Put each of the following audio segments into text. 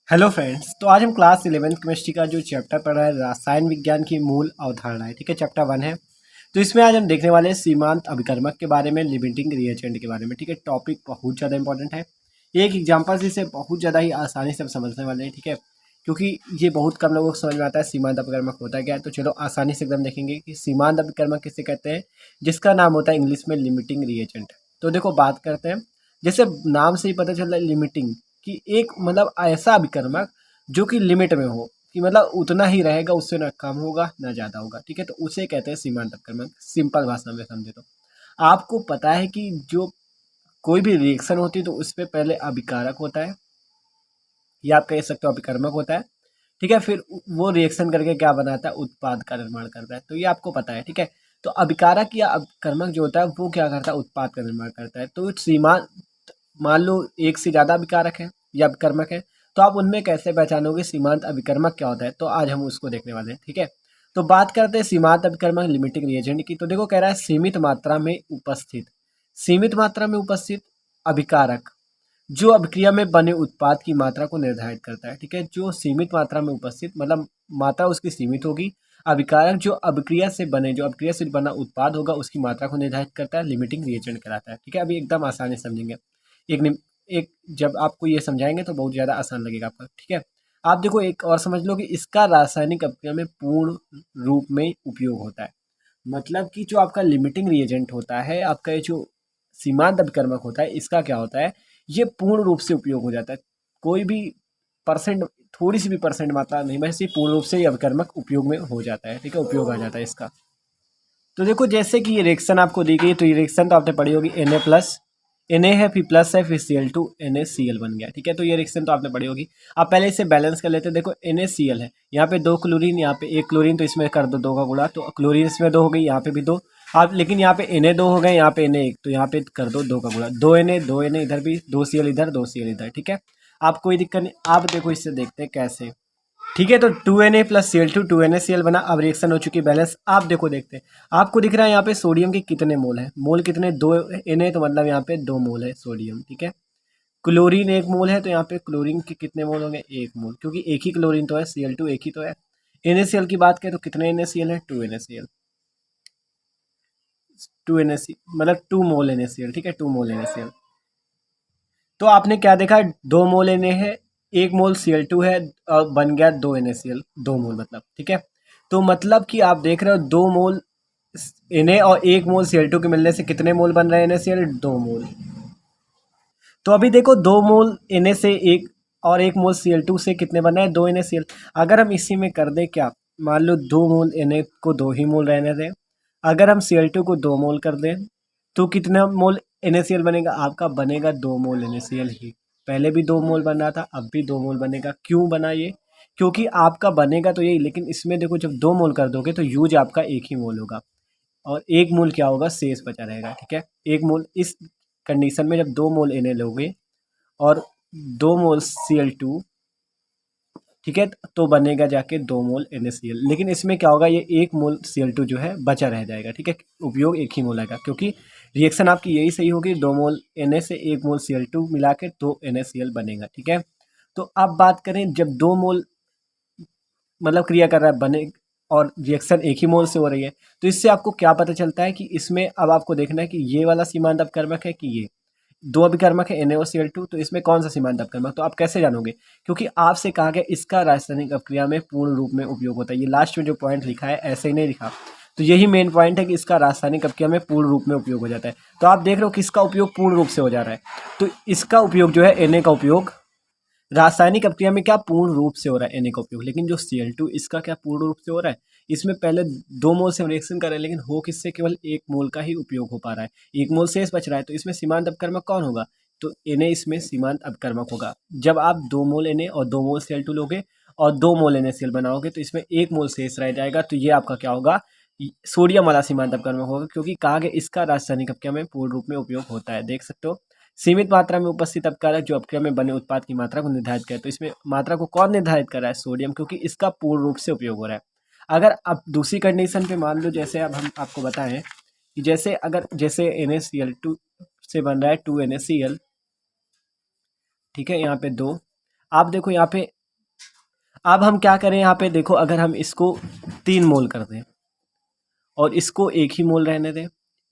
Hello friends. तो आज हम क्लास 11th केमिस्ट्री का जो चैप्टर पढ़ रहे हैं रसायन विज्ञान की मूल अवधारणाएं, ठीक है, चैप्टर 1 है। तो इसमें आज हम देखने वाले हैं सीमांत अभिकर्मक के बारे में, लिमिटिंग रिएजेंट के बारे में, ठीक है। टॉपिक बहुत ज़्यादा इंपॉर्टेंट है। एक एग्जाम्पल से इसे बहुत ज़्यादा ही आसानी से हम समझने वाले हैं, ठीक है, क्योंकि ये बहुत कम लोगों को समझ में आता है सीमांत अभिकर्मक होता है क्या है। तो चलो आसानी से एकदम देखेंगे कि सीमांत अभिकर्मक किसे कहते हैं, जिसका नाम होता है इंग्लिश में लिमिटिंग रिएजेंट। तो देखो बात करते हैं, जैसे नाम से ही पता चल रहा है लिमिटिंग, कि एक मतलब ऐसा अभिकर्मक जो कि लिमिट में हो, कि मतलब उतना ही रहेगा, उससे ना कम होगा ना ज़्यादा होगा, ठीक है। तो उसे कहते हैं सीमांत अभिकर्मक, सिंपल भाषा में समझे तो। आपको पता है कि जो कोई भी रिएक्शन होती है तो उस पे पहले अभिकारक होता है, या आप कह सकते हो अभिकर्मक होता है, ठीक है। फिर वो रिएक्शन करके क्या बनाता है, उत्पाद का निर्माण करता है। तो ये आपको पता है, ठीक है। तो अभिकारक या अभिकर्मक जो होता है वो क्या करता है, उत्पाद का निर्माण करता है। तो सीमा, मान लो एक से ज़्यादा अभिकारक है या अभिकर्मक है, तो आप उनमें कैसे पहचानोगे सीमांत अभिकर्मक क्या होता है, तो आज हम उसको देखने वाले हैं, ठीक है। तो बात करते हैं सीमांत अभिकर्मक लिमिटिंग रिएजेंट की। तो देखो कह रहा है सीमित मात्रा में उपस्थित अभिकारक जो अभिक्रिया में बने उत्पाद की मात्रा को निर्धारित करता है, ठीक है। जो सीमित मात्रा में उपस्थित मतलब मात्रा उसकी सीमित होगी, अभिकारक जो अभिक्रिया से बना उत्पाद होगा उसकी मात्रा को निर्धारित करता है, लिमिटिंग रिएजेंट कहलाता है, ठीक है। अभी एकदम आसानी से समझेंगे। एक निम एक जब आपको ये समझाएँगे तो बहुत ज़्यादा आसान लगेगा आपका, ठीक है। आप देखो एक और समझ लो कि इसका रासायनिक अभिक्रिया में पूर्ण रूप में उपयोग होता है। मतलब कि जो आपका लिमिटिंग रिएजेंट होता है, आपका ये जो सीमांत अभिकर्मक होता है, इसका क्या होता है, ये पूर्ण रूप से उपयोग हो जाता है। कोई भी परसेंट, थोड़ी सी भी परसेंट मात्रा नहीं बस, ये पूर्ण रूप से ये अभिकर्मक उपयोग में हो जाता है, ठीक है, उपयोग आ जाता है इसका। तो देखो जैसे कि ये रिएक्शन आपको दी गई, तो ये रिएक्शन तो आपने पढ़ी होगी, Na प्लस Na है, फिर प्लस है, फिर Cl2 NaCl बन गया, ठीक है। तो ये रिएक्शन तो आपने पढ़ी होगी। आप पहले इसे बैलेंस कर लेते हैं। देखो NaCl है, यहाँ पे 2 क्लोरीन, यहाँ पे 1 क्लोरीन, तो इसमें कर दो 2 का गुणा, तो क्लोरीन इसमें 2 हो गई, यहाँ पे भी 2। आप लेकिन यहाँ पे Na 2 हो गए, यहाँ पे Na 1, तो यहाँ पे कर दो 2 का गुणा, 2 Na इधर भी, 2Cl इधर, 2Cl इधर, ठीक है। आप कोई दिक्कत नहीं। आप देखो इससे देखते हैं कैसे, ठीक है। तो 2Na प्लस Cl2 2NaCl बना। अब रिएक्शन हो चुकी है बैलेंस। आप देखो देखते हैं, आपको दिख रहा है यहाँ पे सोडियम के कितने मोल है, मोल कितने, 2Na, तो मतलब यहाँ पे 2 मोल है सोडियम, ठीक है। क्लोरीन 1 मोल है, तो यहाँ पे क्लोरीन के कितने मोल होंगे, 1 मोल, क्योंकि एक ही क्लोरीन तो है, Cl2 एक ही तो है। NaCl की बात करें तो कितने NaCl है, 2NaCl, 2NaCl मतलब 2 मोल NaCl, ठीक है, 2 मोल NaCl। तो आपने क्या देखा, 2 मोल Na है, 1 मोल Cl2 है, और बन गया 2 NaCl, 2 मोल मतलब, ठीक है। तो मतलब कि आप देख रहे हो 2 मोल Na और 1 मोल Cl2 के मिलने से कितने मोल बन रहे हैं NaCl, 2 मोल। तो अभी देखो 2 मोल Na से एक और 1 मोल Cl2 से कितने बन रहे हैं, 2 NaCl। अगर हम इसी में कर दें क्या, मान लो 2 मोल Na को 2 ही मोल रहने दें, अगर हम Cl2 को 2 मोल कर दें तो कितना मोल NaCl बनेगा, आपका बनेगा 2 मोल NaCl ही। पहले भी 2 मोल बन रहा था, अब भी 2 मोल बनेगा। क्यों बना ये, क्योंकि आपका बनेगा तो यही, लेकिन इसमें देखो जब 2 मोल कर दोगे तो यूज आपका एक ही मोल होगा, और 1 मोल क्या होगा, शेष बचा रहेगा, ठीक है। 1 मोल इस कंडीशन में जब 2 मोल Na लोगे और 2 मोल Cl2, ठीक है, तो बनेगा जाके 2 मोल NaCl। लेकिन इसमें क्या होगा, ये 1 मोल Cl2 जो है बचा रह जाएगा, ठीक है, उपयोग एक ही मोल आएगा, क्योंकि रिएक्शन आपकी यही सही होगी, 2 मोल Na से 1 मोल Cl2 मिला के 2 NaCl बनेगा, ठीक है। तो अब बात करें, जब 2 मोल मतलब क्रिया कर रहा है बने, और रिएक्शन एक ही मोल से हो रही है, तो इससे आपको क्या पता चलता है कि इसमें अब आपको देखना है कि ये वाला सीमांत अपकर्मक है कि ये, दो अभिकर्मक है Na और Cl2, तो इसमें कौन सा सीमांत अपकर्मक, तो आप कैसे जानोगे, क्योंकि आपसे कहा गया इसका रासायनिक अपक्रिया में पूर्ण रूप में उपयोग होता है। ये लास्ट में जो पॉइंट लिखा है ऐसे ही नहीं लिखा, तो यही मेन पॉइंट है कि इसका रासायनिक अपक्रिया में पूर्ण रूप में उपयोग हो जाता है। तो आप देख रहे हो किसका उपयोग पूर्ण रूप से हो जा रहा है, तो इसका उपयोग जो है Na का उपयोग रासायनिक अपक्रिया में क्या पूर्ण रूप से हो रहा है Na का उपयोग। लेकिन जो Cl2 इसका क्या पूर्ण रूप से हो रहा है, इसमें पहले 2 मोल से हम रिएक्शन कर रहे हैं, लेकिन हो किससे, केवल 1 मोल का ही उपयोग हो पा रहा है, 1 मोल शेष बच रहा है, तो इसमें सीमांत अपकर्मक कौन होगा, तो Na इसमें सीमांत अपकर्मक होगा। जब आप 2 मोल Na और 2 मोल Cl2 लोगे और 2 मोल NaCl बनाओगे तो इसमें 1 मोल शेष रह जाएगा, तो ये आपका क्या होगा, सोडियम वाला सीमांत अपकर्मक होगा, क्योंकि कहा गया इसका रासायनिक अपक्रिया में पूर्ण रूप में उपयोग होता है। देख सकते हो, सीमित मात्रा में उपस्थित अपकारक जो अपक्रिया में बने उत्पाद की मात्रा को निर्धारित करे, तो इसमें मात्रा को कौन निर्धारित कर रहा है, सोडियम, क्योंकि इसका पूर्ण रूप से उपयोग हो रहा है। अगर अब दूसरी कंडीशन पे मान लो, जैसे अब हम आपको बताएं कि जैसे अगर जैसे NaCl2 से बन रहा है 2 NaCl, ठीक है, यहाँ पे 2, आप देखो यहाँ पे अब हम क्या करें यहाँ पे देखो, अगर हम इसको 3 मोल कर दें और इसको 1 ही मोल रहने दें,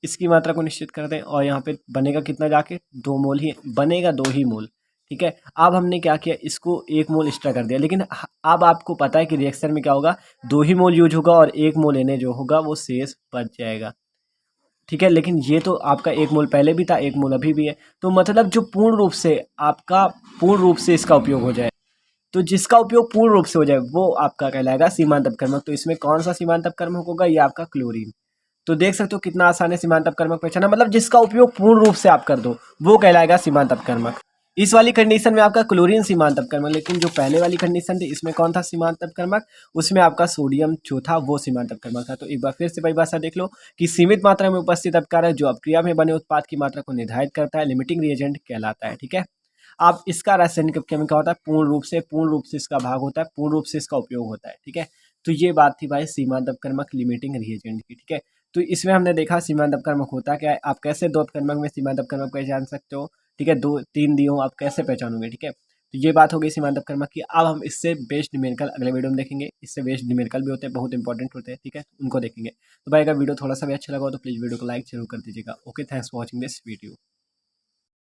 इसकी मात्रा को निश्चित कर दें, और यहाँ पे बनेगा कितना जाके 2 मोल ही बनेगा, 2 ही मोल। ठीक है, अब हमने क्या किया, इसको 1 मोल एक्स्ट्रा कर दिया, लेकिन अब आपको पता है कि रिएक्शन में क्या होगा, 2 ही मोल यूज होगा और 1 मोल एन जो होगा वो शेष बच जाएगा। ठीक है, लेकिन ये तो आपका 1 मोल पहले भी था, 1 मोल अभी भी है, तो मतलब जो पूर्ण रूप से आपका पूर्ण रूप से इसका उपयोग हो जाए, तो जिसका उपयोग पूर्ण रूप से हो जाए वो आपका कहलाएगा सीमांत अपकर्मक। तो इसमें कौन सा सीमांत अपकर्मक होगा, ये आपका क्लोरीन। तो देख सकते हो कितना आसान है सीमांत अपकर्मक पहचाना, मतलब जिसका उपयोग पूर्ण रूप से आप कर दो वो कहलाएगा सीमांत अपकर्मक। इस वाली कंडीशन में आपका क्लोरीन सीमांत अपकर्मक, लेकिन जो पहले वाली कंडीशन थी इसमें कौन था सीमांत अपकर्मक, उसमें आपका सोडियम जो था वो सीमांत अपकर्मक था। तो एक बार फिर से परिभाषा देख लो कि सीमित मात्रा में उपस्थित अपकारक जो अपक्रिया में बने उत्पाद की मात्रा को निर्धारित करता है, लिमिटिंग रिएजेंट कहलाता है। ठीक है, अब इसका रासायनिक अपक्रम क्या होता है, पूर्ण रूप से इसका भाग होता है, पूर्ण रूप से इसका उपयोग होता है। ठीक है, तो ये बात थी भाई सीमांत अपकर्मक लिमिटिंग रिएजेंट की। ठीक है, तो इसमें हमने देखा सीमांत अपकर्मक होता क्या है, आप कैसे दो अपकर्मक में सीमांत अपकर्मक पहचान सकते हो। ठीक है, 2 3 दिए आप कैसे पहचानोगे। ठीक है, तो ये बात हो गई सीमांत अपकर्मक की। अब हम इससे बेस्ड न्यूमेरिकल अगले वीडियो में देखेंगे, इससे बेस्ड न्यूमेरिकल भी होते हैं, बहुत इंपॉर्टेंट होते हैं। ठीक है, उनको देखेंगे। तो भाई अगर वीडियो थोड़ा सा भी अच्छा लगा हो तो प्लीज़ वीडियो को लाइक जरूर कर दीजिएगा। Okay, thanks for watching this video.